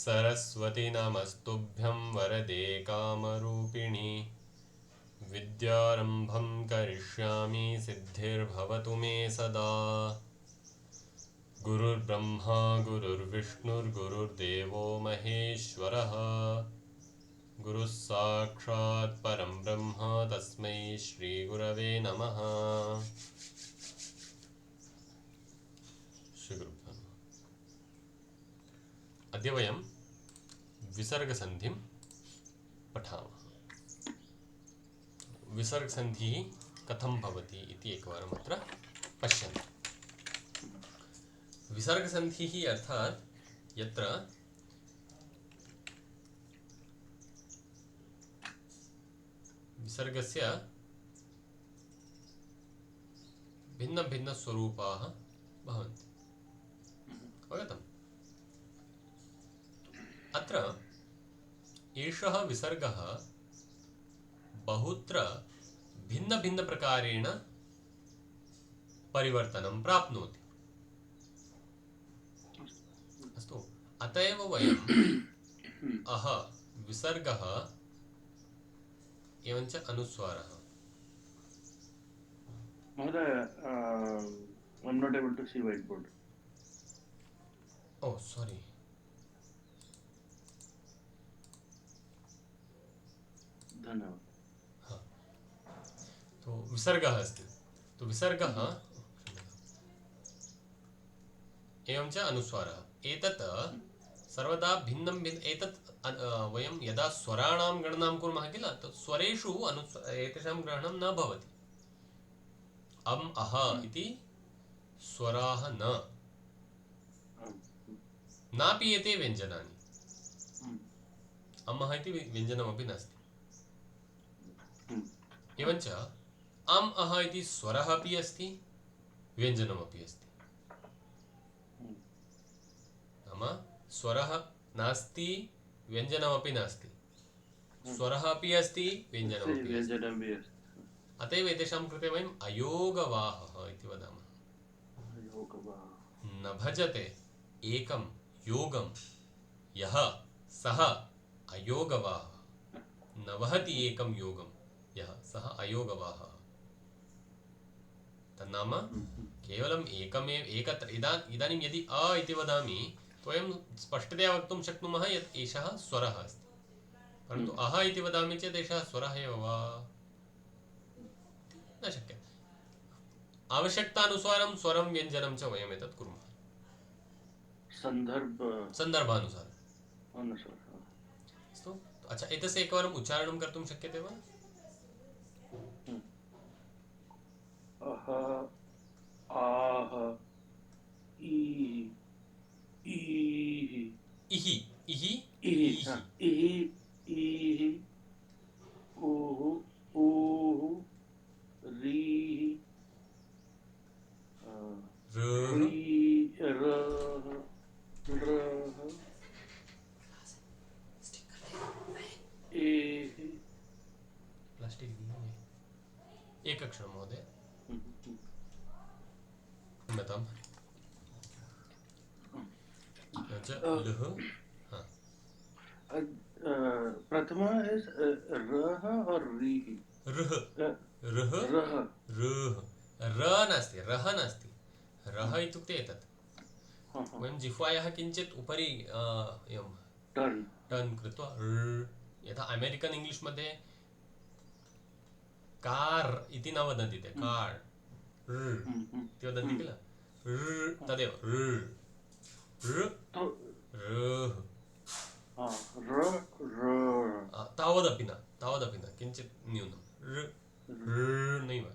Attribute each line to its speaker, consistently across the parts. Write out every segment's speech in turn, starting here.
Speaker 1: सरस्वती नमस्तुभ्यं वरदे कामरूपिणि विद्यारम्भं करिष्यामि सिद्धिर्भवतु मे सदा। गुरुर्ब्रह्मा गुरुर्विष्णुर्गुरुर्देवो महेश्वरः गुरुः साक्षात् परं ब्रह्म तस्मै श्रीगुरवे नमः। श्रीगुरुभ्यो नमः। अद्य वयं विसर्गसन्धिं पठामः। विसर्गसन्धिः कथं भवति इति एकवारम् अत्र पश्यन्तु। विसर्गसन्धिः अर्थात् यत्र विसर्गस्य भिन्नभिन्नस्वरूपाः भवन्ति। अवगतम्? अत्र एषः विसर्गः बहुत्र भिन्नभिन्नप्रकारेण परिवर्तनं प्राप्नोति। अस्तु, अत एव वयम् अह विसर्गः एवञ्च अनुस्वारः।
Speaker 2: महोदय, I'm not able to see whiteboard.
Speaker 1: Oh, sorry.
Speaker 2: धन्यवाद।
Speaker 1: हाँ, तो विसर्गः अस्ति। तो विसर्गः एवञ्च अनुस्वारः, एतत् सर्वदा भिन्नं एतत् वयं यदा स्वराणां गणनां कुर्मः किल, तत् स्वरेषु एतेषां ग्रहणं न भवति। अम् अह इति स्वराः नापि एते व्यञ्जनानि। अमः इति व्यञ्जनमपि नास्ति। एवञ्च अम् अह इति स्वरः अपि अस्ति, व्यञ्जनमपि अस्ति। नाम स्वरः नास्ति, व्यञ्जनमपि नास्ति, स्वरः अपि अस्ति, व्यञ्जनमपि अस्ति। अत एव एतेषां कृते वयम् अयोगवाहः इति वदामः। न भजते एकं योगं यः सः अयोगवाहः, न वहति एकं योगं यः सः अयोगवाहः। तन्नाम केवलम् एकमेव एकत्र इदानीं यदि अ इति वदामि तो वयं स्पष्टतया वक्तुं शक्नुमः यत् एषः स्वरः अस्ति, परन्तु अह इति वदामि चेत् एषः स्वरः एव वा न शक्यते। आवश्यकतानुसारं स्वरं व्यञ्जनं च वयम् एतत् कुर्मः, सन्दर्भानुसारम्। अस्तु, अच्छा, एतस्य एकवारम् उच्चारणं कर्तुं शक्यते वा?
Speaker 2: अह, आह, ईः, ईः,
Speaker 1: इहि, इहि,
Speaker 2: ईः, ईः, ऊः, ऊः, रीः, रः, रः, एः।
Speaker 1: प्लास्टिक एक क्षणं महोदय, क्षम्यताम्। लः, हाँ,
Speaker 2: प्रथमा इज रः और रीः।
Speaker 1: रः, रः,
Speaker 2: रः,
Speaker 1: रः, र नास्ति, रः नास्ति। रः इत्युक्ते एतत् वयं जिह्वायाः किञ्चित् उपरि एवं टर्न् कृत्वा यथा अमेरिकन् इंग्लिश् मध्ये कार् इति न वदन्ति ते, कार् इति वदन्ति किल, तदेव तावदपि न, किञ्चित् न्यूनं, नैव,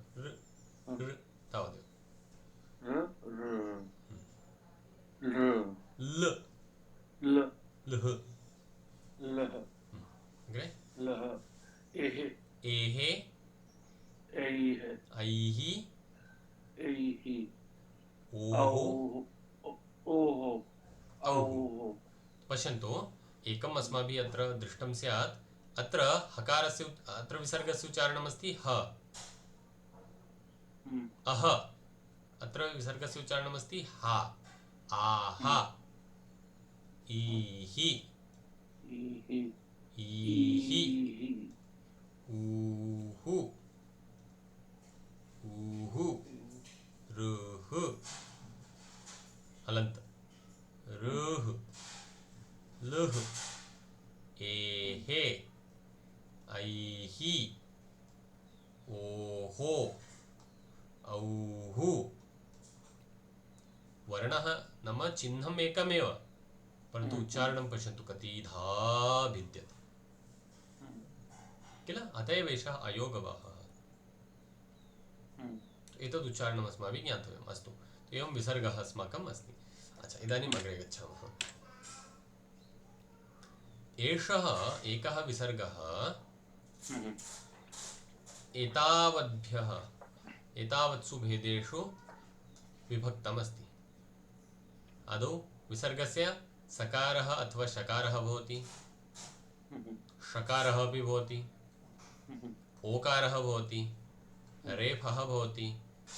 Speaker 1: तावदेव। लः, एहे, ऐः, औः। पश्यन्तु, एकम् अस्माभिः अत्र दृष्टं स्यात्, अत्र हकारस्य अत्र विसर्गस्य उच्चारणमस्ति ह, अह, अत्र विसर्गस्य उच्चारणमस्ति हा, आहा, ईहि,
Speaker 2: ईहि
Speaker 1: ईहि
Speaker 2: ईहि
Speaker 1: ऊहु ऊहु रुः हलन्त रुः लुः एहे ऐहि ओहो औहु वर्णः नाम चिह्नम् एकमेव परन्तु उच्चारणं पश्यन्तु कतिधा भिद्यते किल अत एव एषः अयोगवाहः एतद् उच्चारणम् अस्माभिः ज्ञातव्यम् अस्तु एवं विसर्गः अस्माकम् अस्ति अच्छा इदानीम् अग्रे गच्छामः एषः एकः विसर्गः एतावत्सु भेदेषु विभक्तमस्ति आदौ विसर्गस्य सकारः अथवा शकारः भवति षकारः अपि भवति ओकारः भवति रेफः भवति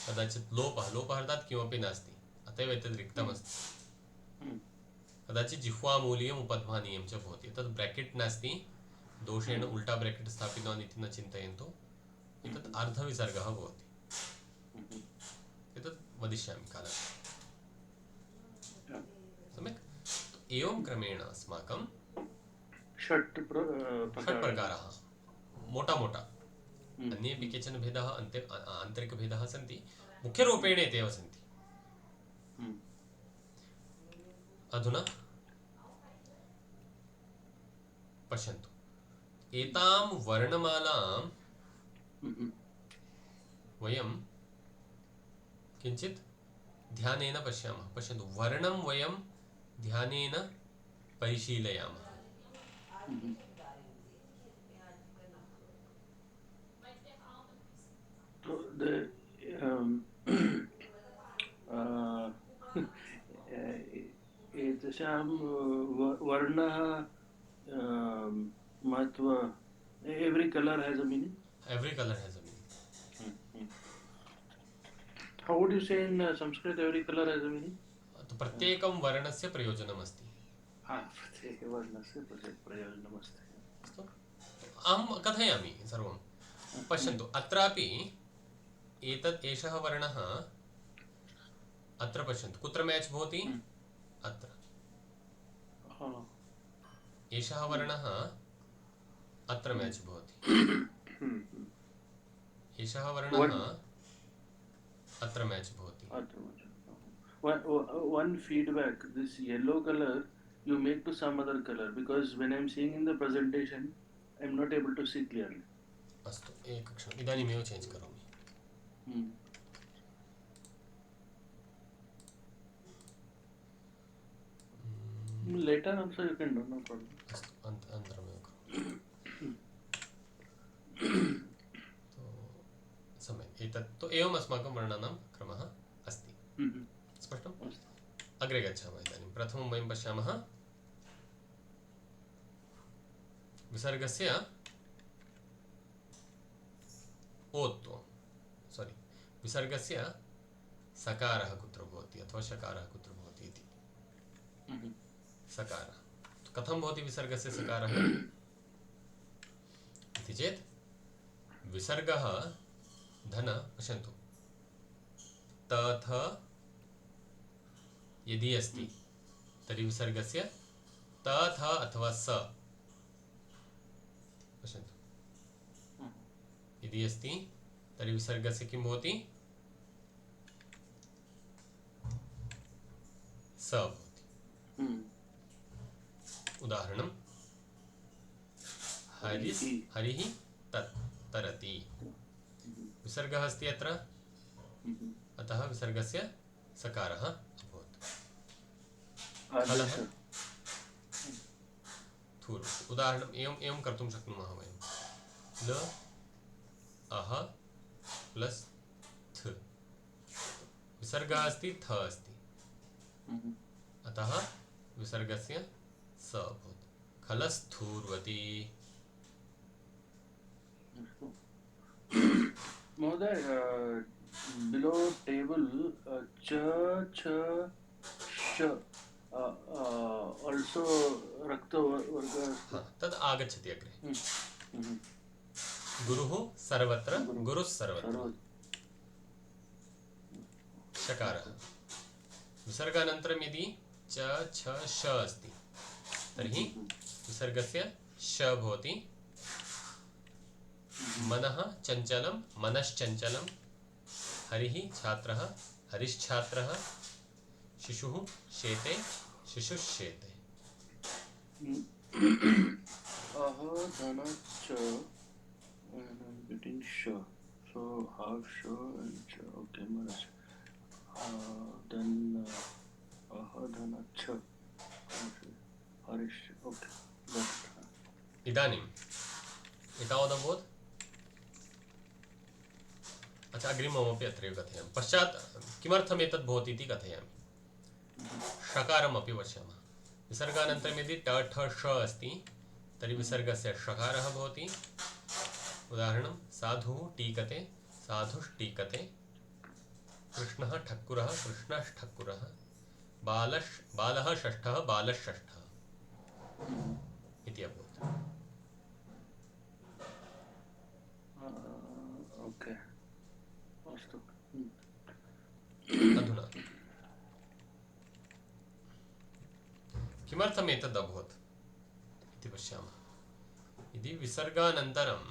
Speaker 1: कदाचित् लोपः अर्थात् किमपि नास्ति अत एव एतद् रिक्तमस्ति कदाचित् जिह्वामूलीयम् उपध्मानीयं च भवति तद् ब्रेकेट् नास्ति दोषेण उल्टा ब्रेकेट् स्थापितवान् इति न चिन्तयन्तु एतत् अर्धविसर्गः भवति एतत् वदिष्यामि कालात् सम्यक् एवं क्रमेण अस्माकं
Speaker 2: षट्
Speaker 1: प्रकाराः मोटा अन्येपि केचन भेदाः आन्तरिकभेदाः सन्ति मुख्यरूपेण एतेव सन्ति अधुना पश्यन्तु एतां वर्णमालां वयं किञ्चित् ध्यानेन पश्यामः पश्यन्तु वर्णं वयं ध्यानेन परिशीलयामः
Speaker 2: एतेषां वर्णः महत्व every color has a meaning. How would you say in Sanskrit every color has a meaning?
Speaker 1: तो प्रत्येकं वर्णस्य प्रयोजनमस्ति
Speaker 2: प्रत्येकवर्णस्य प्रयोजनमस्ति
Speaker 1: अस्तु अहं कथयामि सर्वं पश्यन्तु अत्रापि एषः वर्णः अत्र पश्यन्तु कुत्र मैच् भवति अत्र एषः वर्णः अत्र मैच् भवति एषः वर्णः अत्र मैच् भवति
Speaker 2: one feedback, this yellow color you make to some other color because when I'm seeing in the presentation I'm not able to see clearly.
Speaker 1: अस्तु एकक्षणम् इदानीमेव चेञ्ज् करोमि
Speaker 2: later also you can do, no problem.
Speaker 1: अस्तु अनन्तरमेव करोमि सम्यक् एतत् तु एवम् अस्माकं वर्णानां क्रमः अस्ति स्पष्टम् अग्रे गच्छामः इदानीं प्रथमं वयं पश्यामः विसर्गस्य विसर्गस्य सकारः कुत्र भवति अथवा शकारः कुत्र भवति इति सकारः कथं भवति विसर्गस्य सकारः इति चेत् विसर्गः धन पश्यन्तु तथ यदि अस्ति तर्हि विसर्गस्य तथ अथवा स पश्यन्तु यदि अस्ति तर्हि विसर्गस्य किं भवति स भवति उदाहरणं हरिः तरति विसर्गः अस्ति अत्र अतः विसर्गस्य सकारः अभवत् फलः थूर् उदाहरणम् एवं कर्तुं शक्नुमः वयं ल अह प्लस् थ विसर्गः अस्ति थ अस्ति अतः विसर्गस्य स भवति खलस्थूर्वती
Speaker 2: महोदय below table ch ch sh also रक्तवर्गः अस्ति.
Speaker 1: हा तद् आगच्छति अग्रे.
Speaker 2: हम्म.
Speaker 1: गुरुः सर्वत्र,
Speaker 2: गुरुः
Speaker 1: गुरुः सर्वत्र.
Speaker 2: सर्व.
Speaker 1: शकारः. विसर्गानन्तरं यदि च छ श अस्ति तर्हि विसर्गस्य श भवति. मनः चञ्चलं, मनश्चञ्चलं. हरिः छात्रः, हरिश्छात्रः. शिशुः शेते, शिशुश्शेते.
Speaker 2: धनच्च and I'm getting sh. So half sh and ch. Okay, Maharaj. Then dhanach. Harish. Okay. Got it.
Speaker 1: इदानीम् एतावदभवत्. अच्छा, अग्रिममपि अत्रैव कथयामि. पश्चात् किमर्थम् एतद् भवति इति कथयामि. षकारमपि पश्यामः. विसर्गानन्तरं यदि ट ठ ष अस्ति तर्हि विसर्गस्य षकारः भवति. उदाहरणं साधुः टीकते, साधुष्टीकते. कृष्णः ठक्कुरः, कृष्णष्ठक्कुरः. बालः षष्ठः, बालषष्ठः इति अभवत्.
Speaker 2: Okay. अस्तु.
Speaker 1: अधुना किमर्थम् एतद् अभवत् इति पश्यामः. यदि विसर्गानन्तरं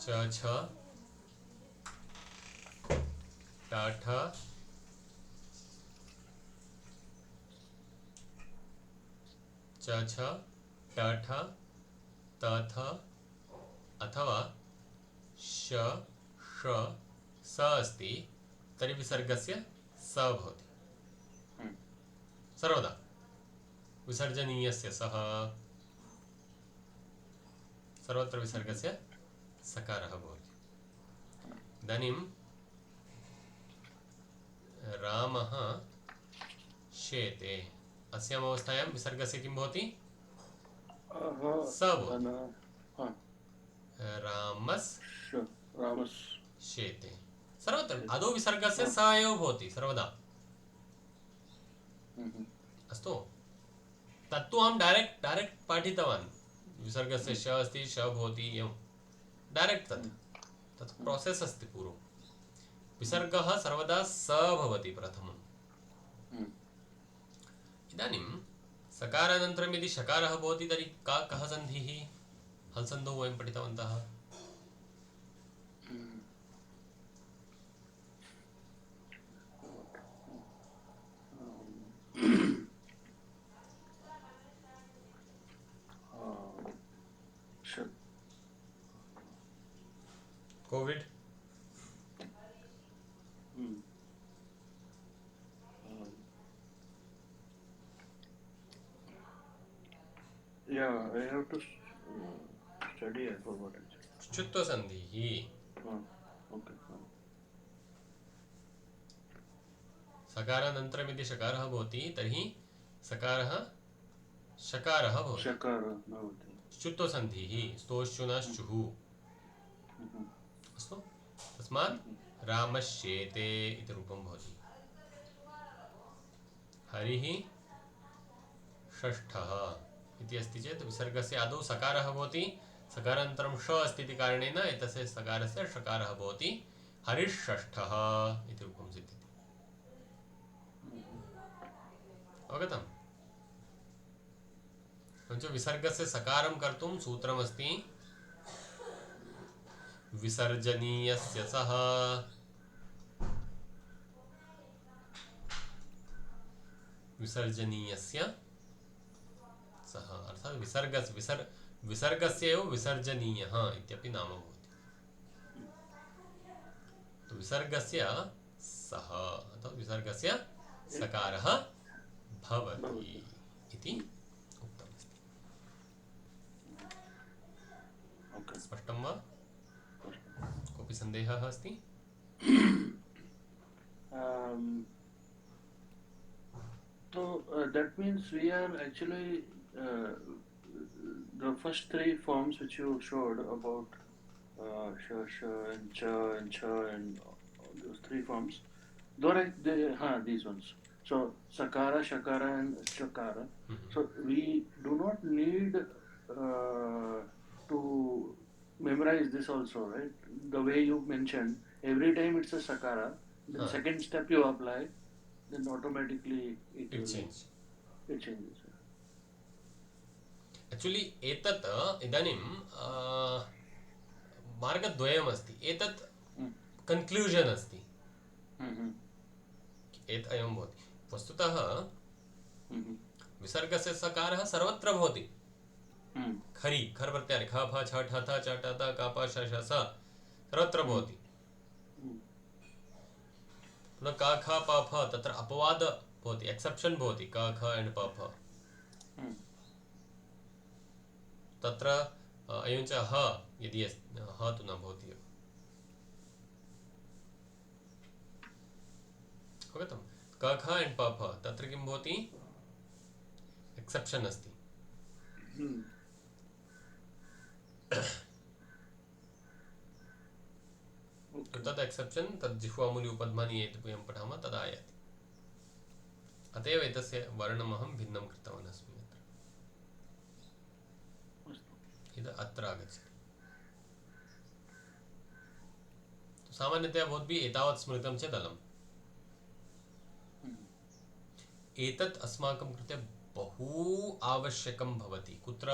Speaker 1: च छ ट ठ च छ ट ठ त थ अथवा श ष स अस्ति तर्हि विसर्गस्य स भवति. सर्वदा विसर्जनीयस्य सः. सर्वत्र विसर्गस्य सकारः भवति. इदानीं रामः शेते. अस्याम् अवस्थायां विसर्गस्य किं भवति? स भवति. रामस् शेते. सर्वत्र आदौ विसर्गस्य स एव भवति सर्वदा. अस्तु. तत्तु अहं डायरेक्ट् पाठितवान्. विसर्गस्य श अस्ति, श भवति, एवं डायरेक्ट् तत् प्रोसेस् अस्ति पूर्वं. विसर्गः सर्वदा स भवति प्रथमम्. इदानीं सकारानन्तरं यदि शकारः भवति तर्हि कः सन्धिः? हल्सन्धौ वयं पठितवन्तः. Covid.
Speaker 2: Yeah, I have to study. I forgot it.
Speaker 1: च्युत्वसन्धिः.
Speaker 2: Okay.
Speaker 1: सकारानन्तरं यदि शकारः भवति तर्हि सकारः शकारः भवति.
Speaker 2: शकारः भवति.
Speaker 1: च्युत्वसन्धिः. स्तोश्चुनश्चुः. अस्तु. तस्मात् रामश्येते इति रूपं भवति. हरिः षष्ठः इति अस्ति चेत् विसर्गस्य आदौ सकारः भवति. सकारानन्तरं ष अस्ति इति कारणेन एतस्य सकारस्य षकारः भवति. हरिषष्ठः इति रूपं सिद्ध्यति. अवगतम्? विसर्गस्य सकारं कर्तुं सूत्रमस्ति. विसर्जनीयस्य सः. विसर्जनीयस्य सः अर्थात् विसर्गस्य एव विसर्जनीयः इत्यपि नाम भवति. तो विसर्गस्य सः अथवा विसर्गस्य सकारः भवति इति उक्तमस्ति. स्पष्टं वा? कोऽपि सन्देहः अस्ति?
Speaker 2: So that means we are actually the first three forms which you showed about sh and cha and cha and those three forms. These ones. So Sakara, Shakara, and Chakara. So we do not need to memorize this also, right? The way you mentioned, every time it's a Sakara, then second step you apply, then automatically it
Speaker 1: change.
Speaker 2: changes.
Speaker 1: Actually एतत् इदानीं मार्गद्वयमस्ति. एतत् conclusion अस्ति. अयं भवति वस्तुतः विसर्गस्य सकारः सर्वत्र भवति. खरि खर् प्रत्याहारे ख फ छ ठ थ च ट त क प श ष स सर्वत्र भवति. पुनः क ख प फ तत्र अपवाद भवति, एक्सेप्शन् भवति. क ख एण्ड् प फ तत्र एवं च ह यदि ह तु न भवति एव. अवगतं? क ख एण्ड् प फ तत्र किं भवति? एक्सेप्शन् अस्ति. तद् एक्सेप्शन् तद् जिह्वामूली उपध्मानि यद् वयं पठामः तदा आयाति. अत एव एतस्य वर्णम् अहं भिन्नं कृतवान् अस्मि. इदम् अत्र आगच्छति. सामान्यतया भवद्भिः एतावत् स्मृतं चेत् अलम्. एतत् अस्माकं कृते बहु आवश्यकं भवति. कुत्र?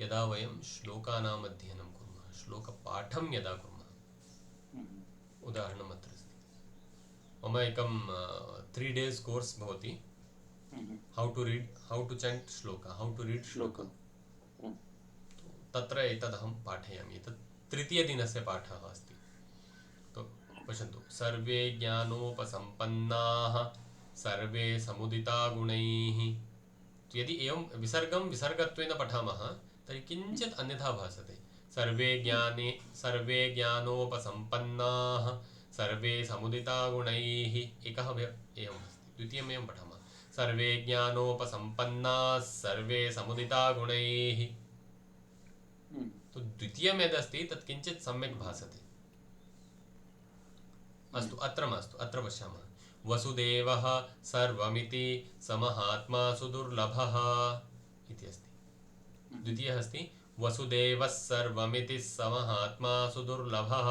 Speaker 1: यदा वयं श्लोकानाम् अध्ययनं कुर्मः, श्लोकपाठं यदा कुर्मः. उदाहरणम् अत्र अस्ति. मम एकं 3 days कोर्स् भवति. हाउ टु चैण्ट् श्लोक, हाउ टु रीड् श्लोक. तत्र एतदहं पाठयामि. एतत् तृतीयदिनस्य पाठः अस्ति. तो पश्यन्तु, सर्वे ज्ञानोपसम्पन्नाः सर्वे समुदिता गुणैः. यदि एवं विसर्गं विसर्गत्वेन पठामः तर्हि किञ्चित् अन्यथा भासते. सर्वे ज्ञानोपसम्पन्नाः सर्वे समुदिता गुणैः. एकः एवम् अस्ति. द्वितीयम् एवं पठामः. सर्वे ज्ञानोपसम्पन्नाः सर्वे समुदिता गुणैः. तो द्वितीयं यदस्ति तत् किञ्चित् सम्यक् भासते. अस्तु, अत्र मास्तु, अत्र पश्यामः. वसुदेवः सर्वमिति समहात्मा सुदुर्लभः इति अस्ति. द्वितीयः अस्ति वसुदेवः सर्वमिति समहात्मा सुदुर्लभः.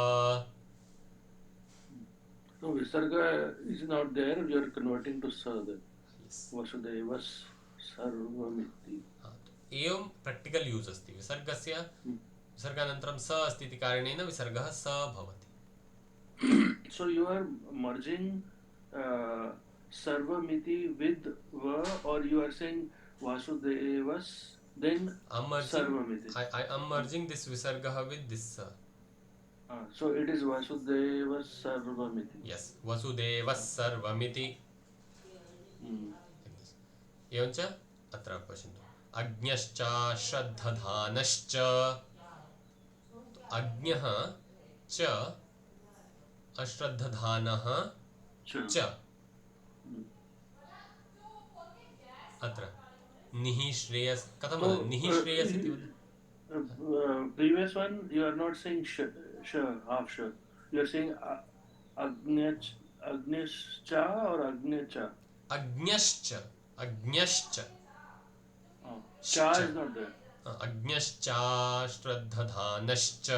Speaker 2: So Visarga is not there, we are converting to Sa then.
Speaker 1: Yes.
Speaker 2: Vasudevas Sarvamiti.
Speaker 1: एवं प्रैक्टिकल यूज अस्ति. विसर्गस्य विसर्गानन्तरं स अस्ति इति कारणेन विसर्गः स भवति.
Speaker 2: So you are merging Sarvamiti with Va, or you are saying Vasudevas then Sarvamiti?
Speaker 1: I am merging this visargah with this sa.
Speaker 2: So it is Vasudevas Sarvamiti.
Speaker 1: Yes, Vasudevas Sarvamiti. एवं च अत्र पश्यन्तु. अज्ञश्च श्रद्धधानश्च. अज्ञः च अश्रद्धधानः च. अत्र निहि श्रेयस कथं निहि श्रेयस इति वदति.
Speaker 2: Previous one you are not saying sh, half sh. You are saying Agnyascha or Agnecha.
Speaker 1: अज्ञश्च अज्ञश्च.
Speaker 2: Cha is not there.
Speaker 1: अज्ञश्च श्रद्धधानश्च.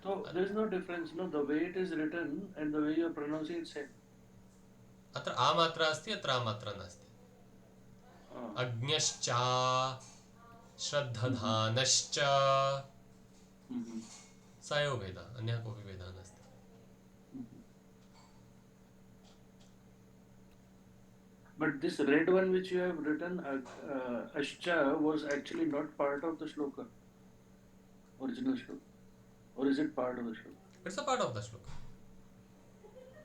Speaker 2: So there is no difference, no. The way it is written and the way you are pronouncing it same.
Speaker 1: अत्र आ मात्रा अस्ति, अत्र आ मात्रा नास्ति. अज्ञश्च श्रद्धधानश्च. स एव भेदः, अन्यः कोऽपि भेदः नास्ति.
Speaker 2: But this red one which you have written, Ashcha, was actually not part of the shloka, original shloka. Or is it part of the shloka?
Speaker 1: It's a part of the shloka.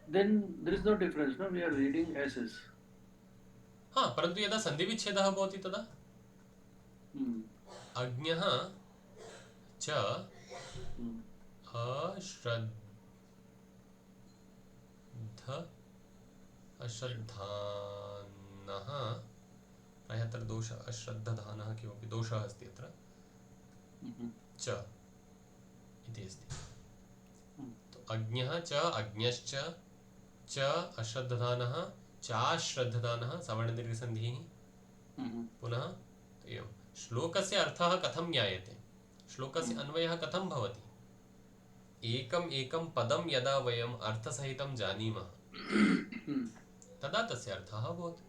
Speaker 2: Then there is no difference, no? We are reading S's.
Speaker 1: हाँ, परन्तु यदा सन्धिविच्छेदः भवति तदा अज्ञः च अश्रद्धानः. प्रायः अत्र दोषः, अश्रद्धधानः किमपि दोषः अस्ति अत्र. च इति अस्ति. तो अज्ञः च अज्ञश्च च अश्रद्धधानः चाश्रद्धधानः सवर्णदीर्घसन्धिः पुनः एवं श्लोकस्य अर्थः कथं ज्ञायते श्लोकस्य अन्वयः कथं भवति एकम् एकं पदं यदा वयम् अर्थसहितं जानीमः तदा तस्य अर्थः भवति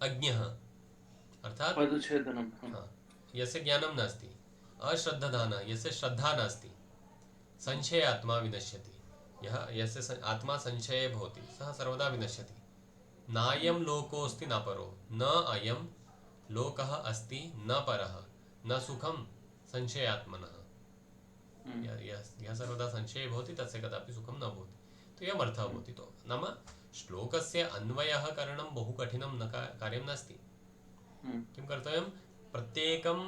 Speaker 1: अज्ञः अर्थात्
Speaker 2: पदच्छेदनं
Speaker 1: यस्य ज्ञानं नास्ति अश्रद्धधानः यस्य श्रद्धा नास्ति संशयात्मा विनश्यति यस्य आत्मा संशये भवति सः सर्वदा विनश्यति नायं लोकोऽस्ति न परो न अयं लोकः अस्ति न परः न सुखं संशयात्मनः यः सर्वदा संशये भवति तस्य कदापि सुखं न भवति तो एवम् अर्थः भवति तो नाम श्लोकस्य अन्वयः करणं बहु कठिनं न कार्यं नास्ति किं कर्तव्यं प्रत्येकं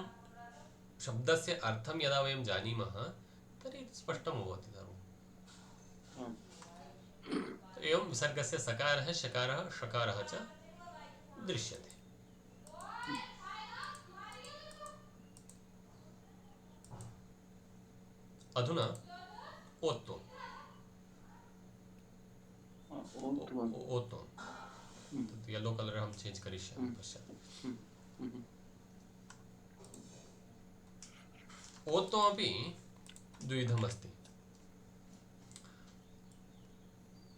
Speaker 1: शब्दस्य अर्थं यदा वयं जानीमः तर्हि स्पष्टं भवति सर्वम् एवं विसर्गस्य सकारः शकारः षकारः च दृश्यते अधुना ओत्तोन् येलो कलर अहं चेंज करिष्यामि पश्चात् ओत्तमपि द्विविधम् अस्ति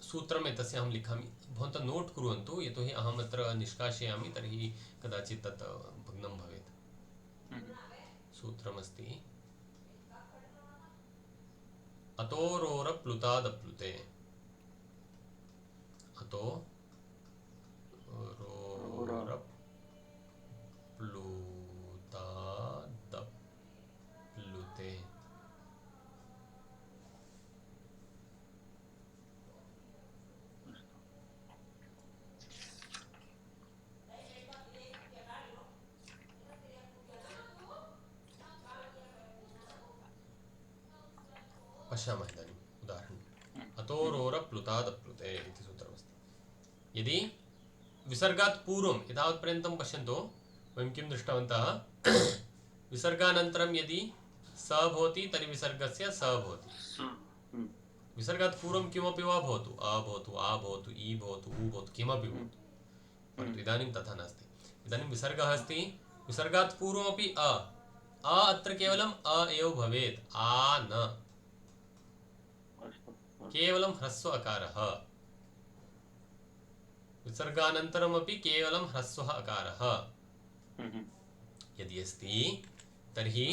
Speaker 1: सूत्रम् एतस्य अहं लिखामि भवन्तः नोट् कुर्वन्तु यतोहि अहम् अत्र निष्कासयामि तर्हि कदाचित् तत् भग्नं भवेत् सूत्रमस्ति अतोरोरप्लुतादप्लुते अतोरोरप्लुतादप्लुते पश्यामः इदानीम् उदाहरणम् अतोरोरप्लुतादप्लुते इति सूत्रमस्ति यदि विसर्गात् पूर्वं एतावत्पर्यन्तं पश्यन्तु वयं किं दृष्टवन्तः विसर्गानन्तरं यदि स भवति तर्हि विसर्गस्य स भवति विसर्गात् पूर्वं किमपि वा भवतु अ भवतु आ भवतु इ भवतु उ भवतु किमपि भवतु परन्तु इदानीं तथा नास्ति इदानीं विसर्गः अस्ति विसर्गात् पूर्वमपि अ अत्र केवलम् अ एव भवेत् आ न केवलं ह्रस्व अकारः विसर्गानन्तरमपि केवलं ह्रस्वः अकारः यदि अस्ति तर्हि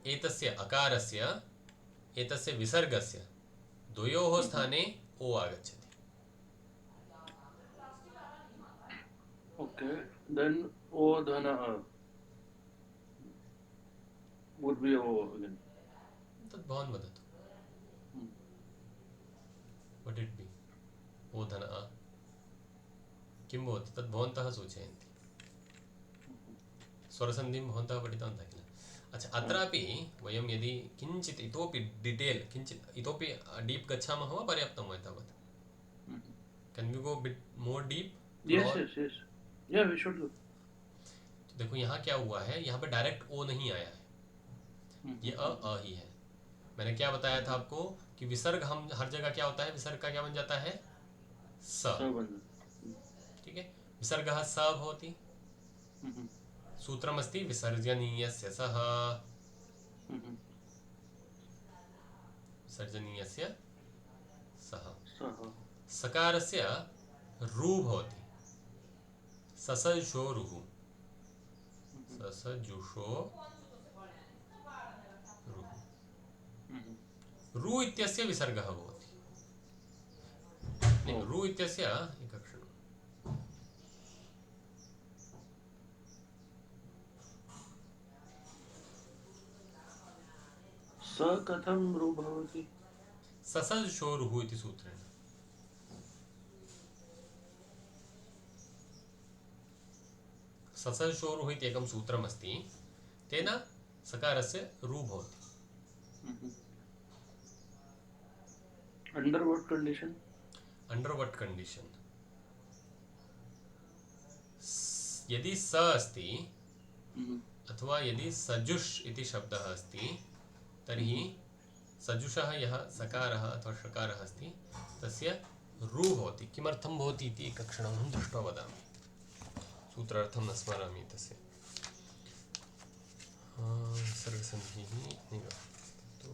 Speaker 1: एतस्य अकारस्य एतस्य विसर्गस्य द्वयोः स्थाने ओ आगच्छति
Speaker 2: Okay, then O dhana A would be O again.
Speaker 1: तद् भवान् वदतु What it be? O धन अ किं भवति तद् भवन्तः सूचयन्ति स्वरसन्धिं भवन्तः पठितवन्तः किल अच्छा अत्रापि वयं यदि किञ्चित् इतोपि डिटेल् किञ्चित् इतोपि डीप् गच्छामः वा पर्याप्तं वा तावत् can we go bit more deep
Speaker 2: Yes. Yeah, we should go.
Speaker 1: देखो यहाँ क्या हुआ है यहाँ पे डायरेक्ट ओ नहीं आया है ये अ ही है मैंने क्या बताया था आपको कि विसर्ग हम हर जगह क्या होता है विसर्ग का क्या बन जाता है स ठीक है विसर्गः स भवति सूत्रमस्ति विसर्जनीयस्य सः विसर्जनीयस्य सः सकारस्य रु भवति ससजुषो रु इत्यस्य विसर्गः भवति नहीं रु इत्यस्य एकक्षणं
Speaker 2: स कथं रु भवति
Speaker 1: ससजुषोरुः इति सूत्रेण ससजुषोरुः इति एकं सूत्रमस्ति तेन सकारस्य रु भवति
Speaker 2: Under what condition?
Speaker 1: Under what condition यदि स अस्ति अथवा यदि सजुष इति शब्दः अस्ति तर्हि सजुषः यः सकारः अथवा षकारः अस्ति तस्य रु भवति। किमर्थं भवति इति एकक्षणम् अहं दृष्ट्वा वदामि, सूत्रार्थं न स्मरामि तस्य। विसर्गसन्धिः नैव तु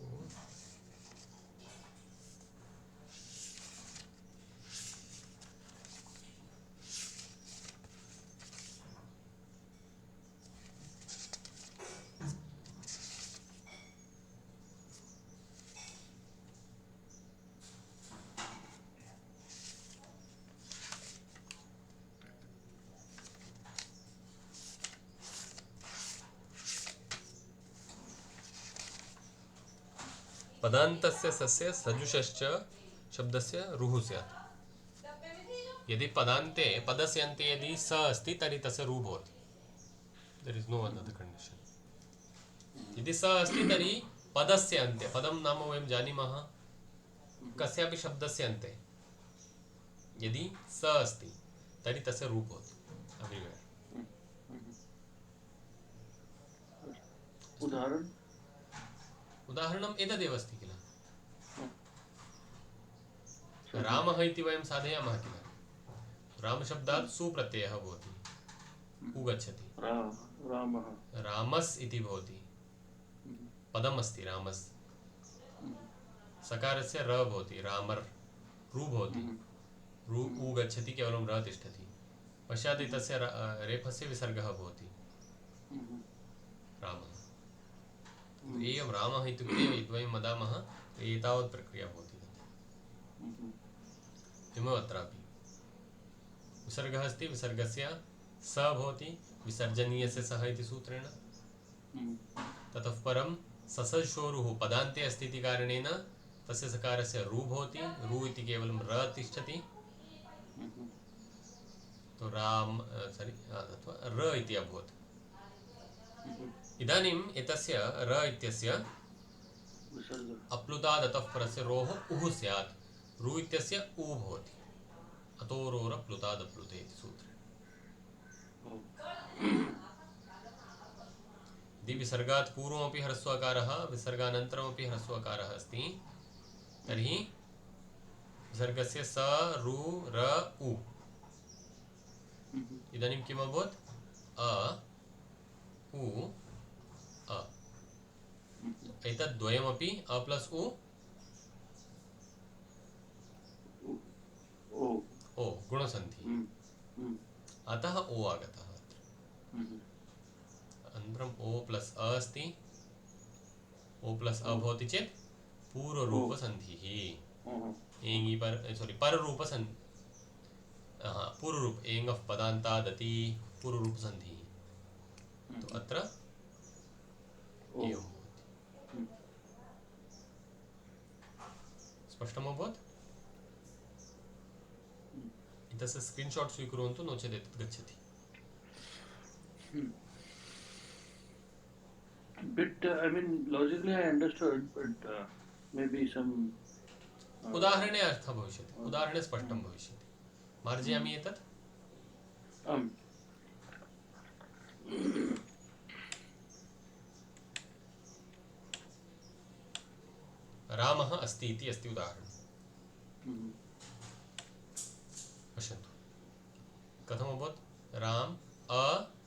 Speaker 1: पदान्तस्य सस्य सजुषश्च शब्दस्य रुः स्यात्। यदि पदान्ते पदस्य अन्ते यदि स अस्ति तर्हि तस्य रु भवति। There is no another condition. यदि स अस्ति तर्हि पदस्य अन्ते, पदं नाम वयं जानीमः कस्यापि शब्दस्य अन्ते यदि स अस्ति तर्हि तस्य रु भवति एवरीवेयर। उदाहरणम् एतदेव अस्ति किल। रामः इति वयं साधयामः किल। रामशब्दात् सुप्रत्ययः भवति, उ गच्छति, रामस् इति भवति, पदम् अस्ति रामस्। सकारस्य र भवति, रामर्, रु भवति, रु उ गच्छति, केवलं र तिष्ठति। पश्चात् तस्य रेफस्य विसर्गः भवति, रामः। एवं रामः इत्युक्ते यद् वयं वदामः एतावत् प्रक्रिया भवति। किमु अत्रापि विसर्गः अस्ति, विसर्गस्य स भवति, विसर्जनीयस्य सः इति सूत्रेण। ततः परं ससशोरुः पदान्ते अस्ति इति कारणेन तस्य सकारस्य रु भवति, रु इति केवलं र तिष्ठति। तो राम अथवा र इति अभवत्। इदानीम् एतस्य र इत्यस्य अप्लुतादतः परस्य रोः उः स्यात्, रु इत्यस्य उ भवति। अतोरोरप्लुतादप्लुते इति सूत्रे। यदि विसर्गात् पूर्वमपि ह्रस्वकारः विसर्गानन्तरमपि ह्रस्वकारः अस्ति तर्हि विसर्गस्य स रु र उ। इदानीं किम् अभवत्? अ उ अ। एतद्द्वयमपि अ प्लस् उ ओ गुणसन्धि, अतः ओ आगतः अत्र। अनन्तरम् ओ प्लस् अ अस्ति, ओ प्लस् अ भवति चेत् पूर्वरूपसन्धिः। एङि पररूपसन्धि, पूर्वरूप एङ् आफ् पदान्तादति पूर्वरूपसन्धिः। तो अत्र एवं भवति। स्पष्टम् अभवत्? इतस्य स्क्रीन्शाट् स्वीकुर्वन्तु, नो चेत् एतत् गच्छति।
Speaker 2: Bit, I mean, logically I understood, but maybe some.
Speaker 1: उदाहरणे अर्थः भविष्यति, उदाहरणे स्पष्टं भविष्यति। मार्जयामि एतत्। रामः अस्ति इति अस्ति उदाहरणं। पश्यन्तु कथम् अभवत्। राम अ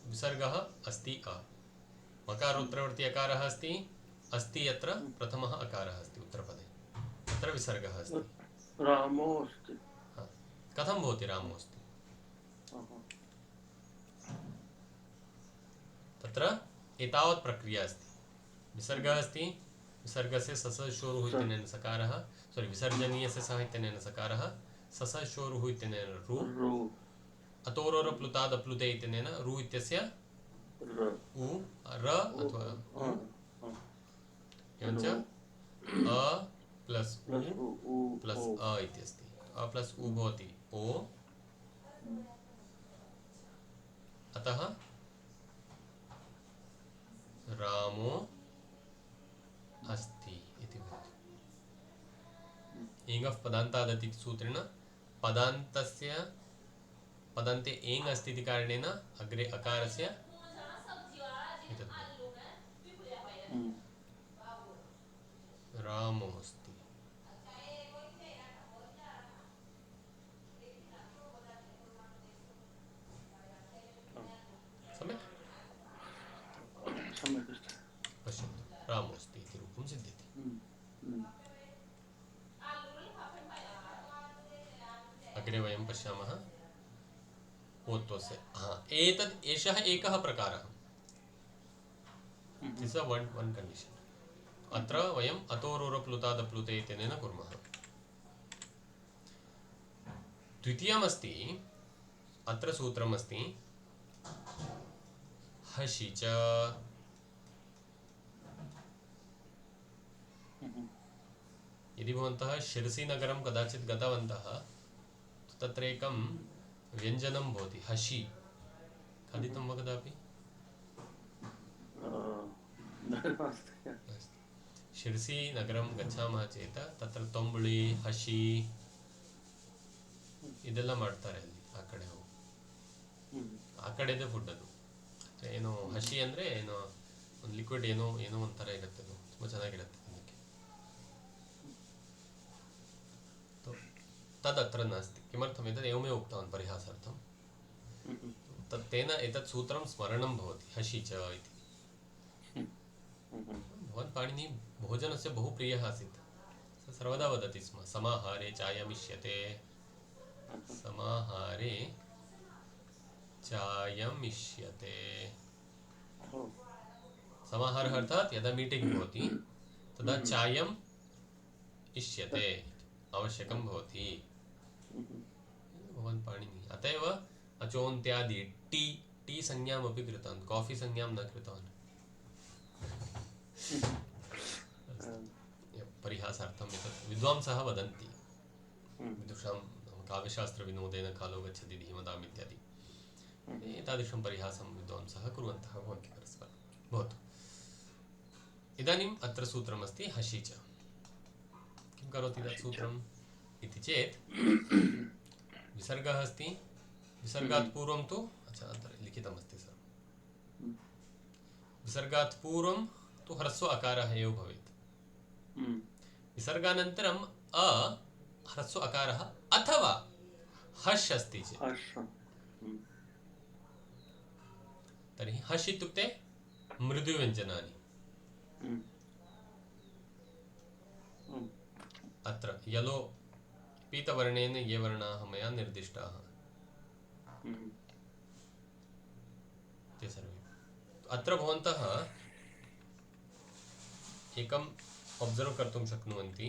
Speaker 1: विसर्गः अस्ति अ, मकारोत्तरवर्ती अकारः अस्ति, अस्ति यत्र प्रथमः अकारः अस्ति उत्तरपदे, तत्र विसर्गः अस्ति।
Speaker 2: रामो अस्ति।
Speaker 1: कथं भवति रामो अस्ति? तत्र एतावत् प्रक्रिया अस्ति। विसर्गः अस्ति, विसर्गस्य ससशोरुः इत्यनेन सकारः, विसर्जनीयस्य सः इत्यनेन सकारः, ससशोरुः इत्यनेन रु, अतोरोरप्लुतादप्लुते इत्यनेन रु इत्यस्य उ र अथवा उ, एवञ्च अ प्लस् उ प्लस् अ इति अस्ति। अ प्लस् उ भवति ओ, अतः रामो अस्ति इति भवति। एङ् आफ् पदान्तादति इति सूत्रेण पदान्तस्य पदान्ते एङ् अस्ति इति कारणेन अग्रे अकारस्य एतत् रामोऽस्ति सम्यक्
Speaker 2: सम्यक् अस्ति
Speaker 1: पश्यन्तु रामोऽस्ति इति रूपं सिद्ध्यति अग्रे वयं पश्यामः ओत्वस्य एतद् एषः एकः प्रकारः दिस् वन कंडीशन अत्र वयम् अतोरोरप्लुतादप्लुते इत्यनेन कुर्मः द्वितीयमस्ति अत्र सूत्रमस्ति हसि च यदि भवन्तः शिरसीनगरं कदाचित् गतवन्तः तत्र एकं व्यञ्जनं भवति हसि खादितं वा कदापि शिरसीनगरं गच्छामः चेत् तत्र तोंबुळि हसि ಇದೆಲ್ಲ ಮಾಡ್ತಾರೆ ಅಲ್ಲಿ ಆ ಕಡೆ ಆ ಕಡೆದೇ ಫುಡ್ ಅದು ಏನೋ ಹಸಿ ಅಂದರೆ ಏನೋ ಒಂದು ಲಿಕ್ವಿಡ್ ಏನೋ ಏನೋ ಒಂಥರ ಇರುತ್ತೆ ಅದು ತುಂಬ ಚೆನ್ನಾಗಿರುತ್ತೆ ತಿನ್ನಕ್ಕೆ तदत्र नास्ति किमर्थम् एतत् एवमेव उक्तवान् परिहासार्थं तेन एतत् सूत्रं स्मरणं भवति हसि च इति भवान् पाणिनि भोजनस्य बहु प्रियः आसीत् सः सर्वदा वदति स्म समाहारे चायमिष्यते समाहारे चायमिष्यते समाहारः अर्थात् यदा मीटिंग् भवति तदा चायम् इष्यते आवश्यकं भवति भवान् पाणिनि अत एव अचोन्त्यादि टी टी संज्ञामपि कृतवान् काफी संज्ञां न कृतवान् परिहासार्थम् एतत् विद्वांसः वदन्ति विदुषां काव्यशास्त्रविनोदेन कालो गच्छति धीमताम् इत्यादि एतादृशं परिहासं विद्वांसः कुर्वन्तः भवन्ति परस्परं भवतु इदानीम् अत्र सूत्रमस्ति हसि च किं करोति तत् सूत्रम् इति चेत् विसर्गः अस्ति विसर्गात् पूर्वं तु अच्छा अत्र लिखितमस्ति सर विसर्गात् पूर्वं तु ह्रस्व अकारः एव भवेत् विसर्गानन्तरम् अ ह्रस्व अकारः अथवा हश् अस्ति चेत् तर्हि हश् इत्युक्ते मृदुव्यञ्जनानि अत्र यलो पीतवर्णेन ये वर्णाः मया निर्दिष्टाः ते सर्वे अत्र भवन्तः एकम् ऑब्जर्व कर्तुं शक्नुवन्ति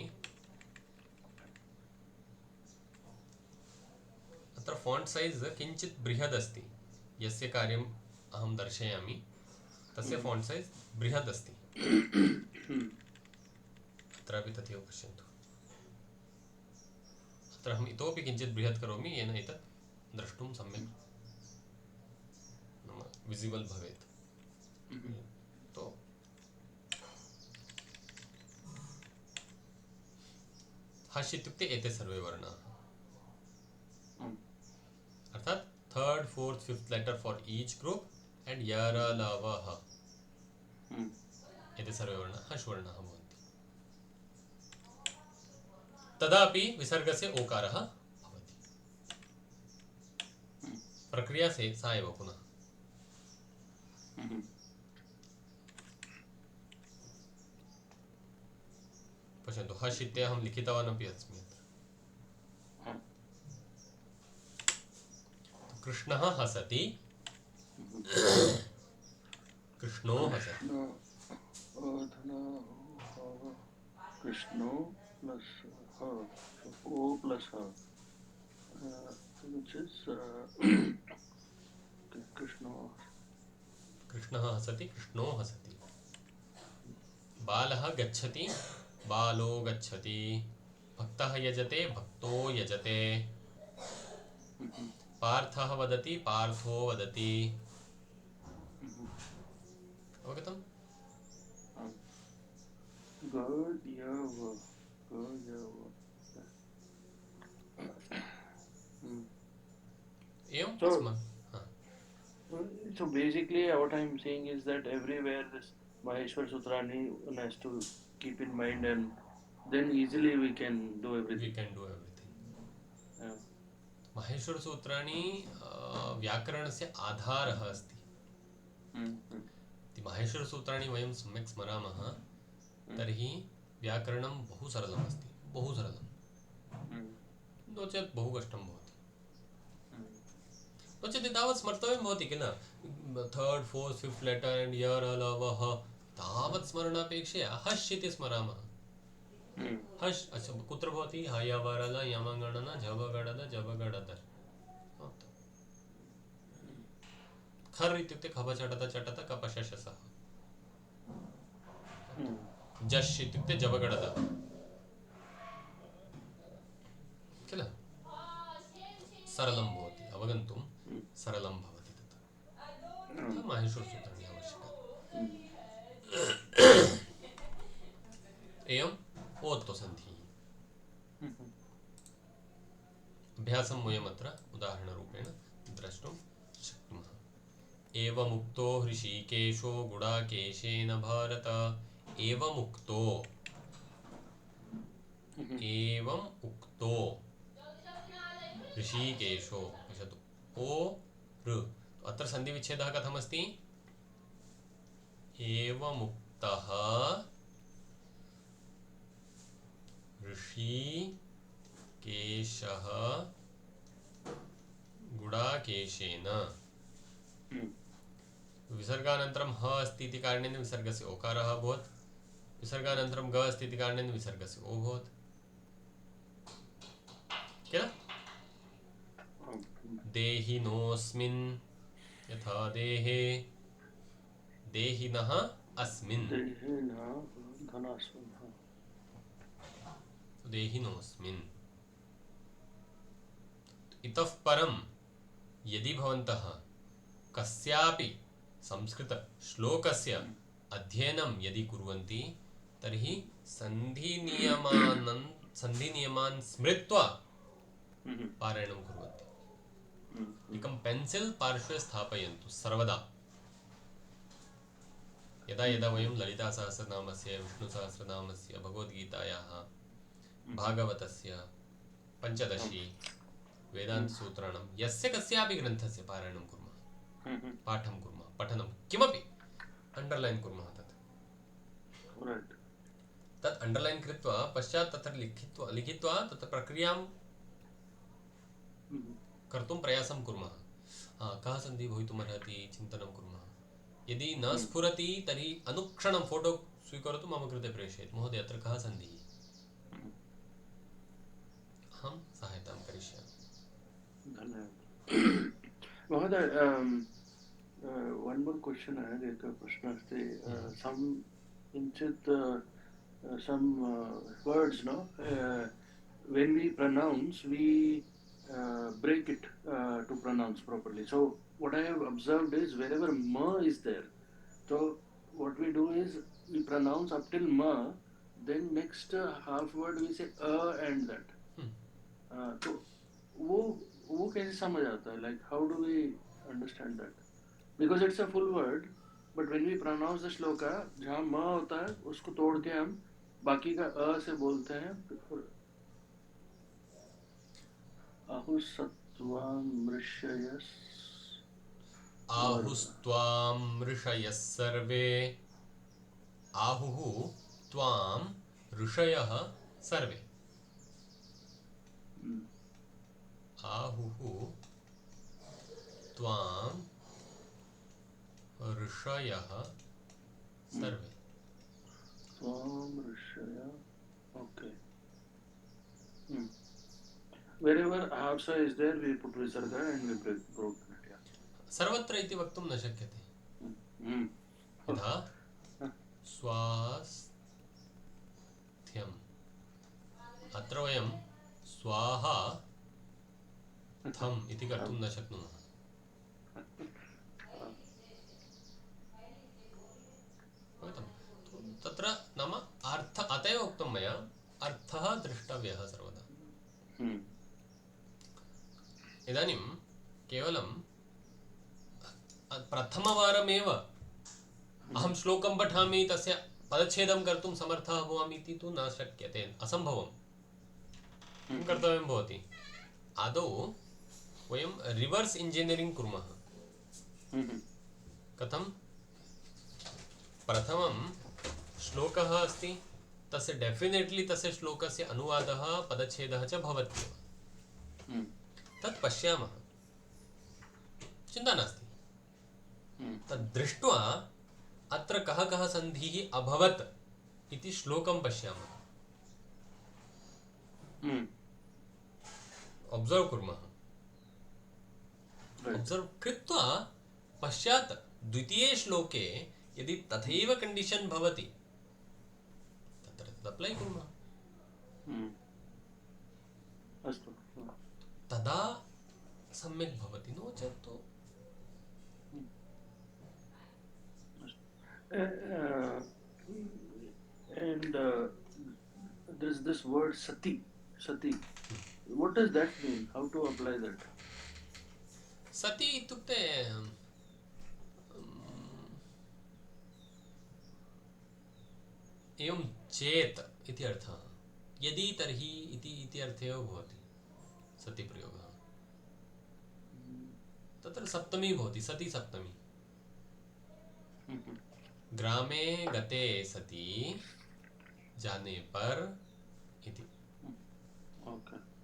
Speaker 1: अत्र फॉन्ट साइज किञ्चित् बृहद् अस्ति यस्य कार्यम् अहं दर्शयामि तस्य फॉन्ट साइज बृहद् अस्ति अत्रापि तथैव पश्यन्तु अत्र अहम् इतोपि किञ्चित् बृहत् करोमि येन एतत् द्रष्टुं सम्यक् नाम विजिबल् भवेत् तो हश् इत्युक्ते एते सर्वे वर्णाः अर्थात् third fourth fifth letter for each group and यर लव ह एते सर्वे वर्णाः हश् वर्णाः भवन्ति तदापि विसर्गस्य ओकारः भवति प्रक्रिया से सा एव पुनः पश्यन्तु हश् इत्यहं लिखितवान् अपि अस्मि कृष्णः हसति कृष्णो हसति
Speaker 2: कृष्णो प्लस ह ओ प्लस ह which is
Speaker 1: कृष्णः हसति कृष्णो हसति बालः गच्छति बालो गच्छति भक्तः यजते भक्तो यजते पार्थः वदति पार्थो वदति अवगतम् एवं
Speaker 2: so basically what I'm saying is that everywhere this Maheshwar Sutrani one has to keep in mind and then easily we can do
Speaker 1: we
Speaker 2: everything.
Speaker 1: can do everything.
Speaker 2: Yeah.
Speaker 1: माहेश्वरसूत्राणि व्याकरणस्य आधारः अस्ति. इति माहेश्वरसूत्राणि वयं सम्यक् स्मरामः तर्हि व्याकरणं बहु सरलम् अस्ति, बहु सरलं. नो चेत् बहु कष्टं भवति. नो चेत् तावत् स्मर्तव्यं भवति किल. 3rd 4th 5th letter and यर् अलवः तावत् स्मरणापेक्षया हश् इति स्मरामः. हश् अच्छा कुत्र भवति? हयवरल यमगणन झवगडद जवगडद. खर् इत्युक्ते खपचटत चटत कपशशसः. जश् इत्युक्ते जवगडद किल. सरलं भवति, अवगन्तुं सरलं भवति. तत् माहेश्वरसूत्राणि आवश्यकानि. एवम् ओत्वसन्धिः. अभ्यासं वयमत्र उदाहरणरूपेण द्रष्टुं शक्नुमः. एवमुक्तो हृषीकेशो गुडाकेशेन भारत. एवमुक्तो एवम् उक्तो ऋषिकेशो. पश्यतु ओ ऋ. अत्र सन्धिविच्छेदः कथमस्ति? एवमुक्तः ऋषिकेशः गुडाकेशेन. विसर्गानन्तरं ह अस्ति इति कारणेन विसर्गस्य ओकारः अभवत्. विसर्गानन्तरं ग अस्ति इति कारणेन विसर्गस्य ओ भवत् किल. देहिनोऽस्मिन् यथा देहे देहिनः अस्मिन्. देहिनोऽस्मिन्. इतः परं यदि भवन्तः कस्यापि संस्कृतश्लोकस्य अध्ययनं यदि कुर्वन्ति तर्हि सन्धिनियमान् स्मृत्वा पारायणं कुर्वन्ति. एकं पेन्सिल् पार्श्वे स्थापयन्तु सर्वदा. यदा यदा वयं ललितासहस्रनामस्य, विष्णुसहस्रनामस्य, भगवद्गीतायाः, भागवतस्य, पञ्चदशी, वेदान्तसूत्राणां यस्य कस्यापि ग्रन्थस्य पारायणं कुर्मः, पाठं कुर्मः, पठनं किमपि अण्डर्लैन् कुर्मः. तत् अण्डर्लैन् कृत्वा पश्चात् तत्र लिखित्वा तत्र प्रक्रियां कर्तुं प्रयासं कुर्मः. कः सन्धिः भवितुमर्हति चिन्तनं कुर्मः. यदि न स्फुरति तर्हि अनुक्षणं फोटो स्वीकरोतु, मम कृते प्रेषयतु. महोदय अत्र कः सन्धिः, अहं सहायतां करिष्यामि.
Speaker 2: धन्यवादः महोदय. one more question I had. एक प्रश्न अस्ति. some words, no, when we pronounce we break it to pronounce properly. So what I have observed is wherever ma is there, so what we do is we pronounce up till ma, then next half word we say and that. तो वो कैसे समझ आता है? Like how do we understand that? Because it's a full word, but when we pronounce the shloka, जहाँ म होता है उसको तोड़ के हम बाकी का से बोलते हैं.
Speaker 1: आहुस्त्वां ऋषयः सर्वे. आहुः त्वां ऋषयः सर्वे. आहुः त्वां ऋषयः सर्वे.
Speaker 2: Okay. Wherever harsa is there, we put visarga and we broke it. Yeah.
Speaker 1: सर्वत्र इति वक्तुं न शक्यते. यथा स्वास्थ्यम्, अत्र वयं स्वाहा थम् इति कर्तुं न शक्नुमः. तत्र नाम अर्थ, अत एव उक्तं मया, अर्थः द्रष्टव्यः सर्वदा. इदानीं केवलं प्रथमवारमेव अहं श्लोकं पठामि, तस्य पदच्छेदं कर्तुं समर्थः भवामि इति तु न शक्यते, असम्भवं। किं कर्तव्यं भवति, आदौ वयं रिवर्स् इंजिनियरिङ्ग् कुर्मः। कथं, प्रथमं श्लोकः अस्ति, तस्य डेफिनेट्लि तस्य श्लोकस्य अनुवादः पदच्छेदः च भवत्येव, तत् पश्यामः, चिन्ता नास्ति। तद् दृष्ट्वा अत्र कः कः सन्धिः अभवत् इति श्लोकं पश्यामः, ऑब्जर्व कुर्मः। ऑब्जर्व कृत्वा पश्चात् द्वितीये श्लोके यदि तथैव कंडीशन भवति तत्र तद् अप्लै कुर्मः,
Speaker 2: अस्तु,
Speaker 1: तदा सम्यक् भवति, नो चेत् तु
Speaker 2: and there's this word sati. What does that mean? How to apply that?
Speaker 1: सति इत्युक्ते एवं चेत् इति अर्थः, यदि तर्हि इति अर्थे एव भवति सति प्रयोगः। तत्र सप्तमी भवति, सति सप्तमी। ग्रामे गते सति जाने पर इति।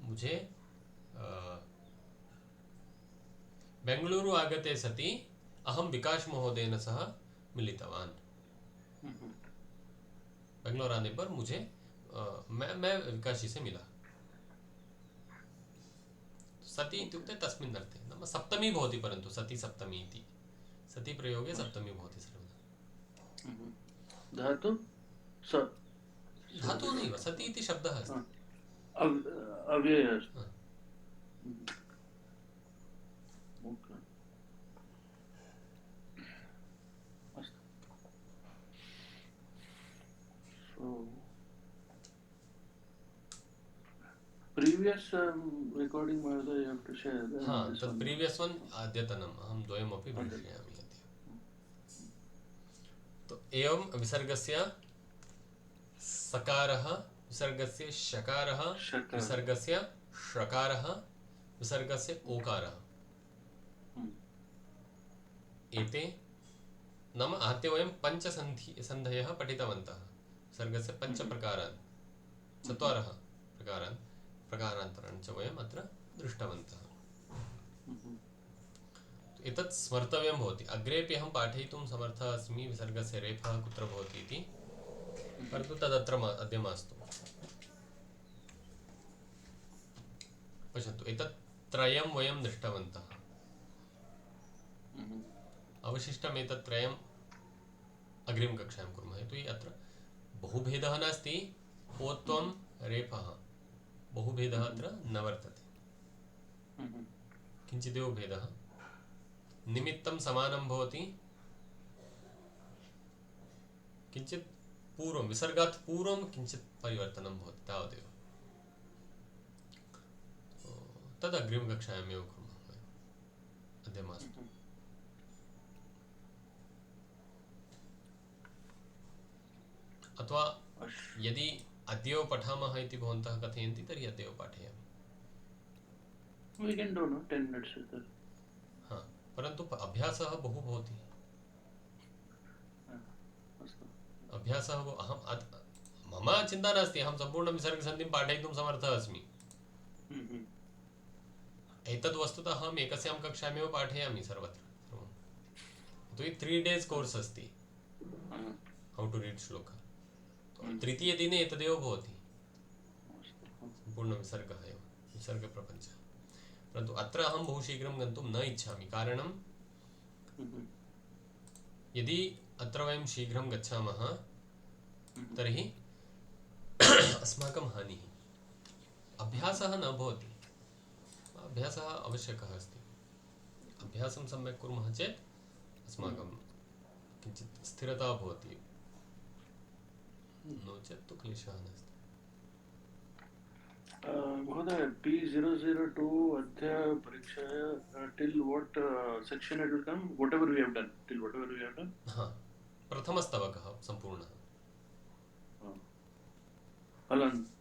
Speaker 1: मुझे बेंगलुरु आगते सति अहं विकास महोदयेन सह मिलितवान्। बेंगलुरु आने पर मुझे मैं विकास जी से मिला। सति इत्युक्ते तस्मिन् अर्थे, नाम सप्तमी भवति, परन्तु सति सप्तमी इति, सति प्रयोगे सप्तमी भवति सर्वदा।
Speaker 2: धातु स,
Speaker 1: धातु नैव, सति इति शब्दः अस्ति,
Speaker 2: अव्ययः अस्ति। Previous recording Mahoday you have to share.
Speaker 1: हाँ, तत् previous one अद्यतनम् अहं द्वयमपि प्रेषयामि अद्य। तो एवं विसर्गस्य सकारः, विसर्गस्य शकारः, विसर्गस्य षकारः, विसर्गस्य ओकारः, एते नाम आहत्य वयं पञ्चसन्धयः पठितवन्तः। विसर्गस्य पञ्चप्रकारान्, चत्वारः प्रकारान्, प्रकारान्तराणि च वयम् अत्र दृष्टवन्तः। एतत् स्मर्तव्यं भवति। अग्रेपि अहं पाठयितुं समर्थः अस्मि विसर्गस्य रेफः कुत्र भवति इति, परन्तु तदत्र अद्य मास्तु। पश्यन्तु, एतत् त्रयं वयं दृष्टवन्तः, अवशिष्टम् एतत् त्रयम् अग्रिमकक्षायां कुर्मः। यतोहि अत्र बहुभेदः नास्ति, ओत्वं रेफः बहुभेदः अत्र न वर्तते, किञ्चिदेव भेदः। निमित्तं समानं भवति, किञ्चित् पूर्वं, विसर्गात् पूर्वं किञ्चित् परिवर्तनं भवति, तावदेव। तद् अग्रिमकक्षायामेव कुर्मः, अद्य मास्तु। अथवा यदि अद्यैव पठामः इति भवन्तः कथयन्ति तर्हि अद्यैव पाठयामि।
Speaker 2: We can do no 10 minutes.
Speaker 1: हाँ, परन्तु अभ्यासः बहु भवति। अभ्यासः मम चिन्ता नास्ति, अहं सम्पूर्णं विसर्गसन्धिं पाठयितुं समर्थः अस्मि। एतद् वस्तुतः अहम् एकस्यां कक्षायामेव पाठयामि सर्वत्र सर्वं। यतोहि 3 days कोर्स् अस्ति, हाउ टु रीड् श्लोक। तृतीयदिने एतदेव भवति, सम्पूर्णविसर्गः एव, विसर्गप्रपञ्चः। परन्तु अत्र अहं बहु शीघ्रं गन्तुं न इच्छामि, कारणं यदि अत्र वयं शीघ्रं गच्छामः तर्हि अस्माकं हानिः। अभ्यासः न भवति, अभ्यासः आवश्यकः अस्ति। अभ्यासं सम्यक् कुर्मः चेत् अस्माकं किञ्चित् स्थिरता भवति, नो चेत् तु क्लेशः नास्ति।
Speaker 2: Mhoday, P002 अध्याय परीक्षा till what section it will come? Whatever we have done, till whatever we have done.
Speaker 1: हाँ, प्रथमस्तवकः सम्पूर्णः।
Speaker 2: Halan.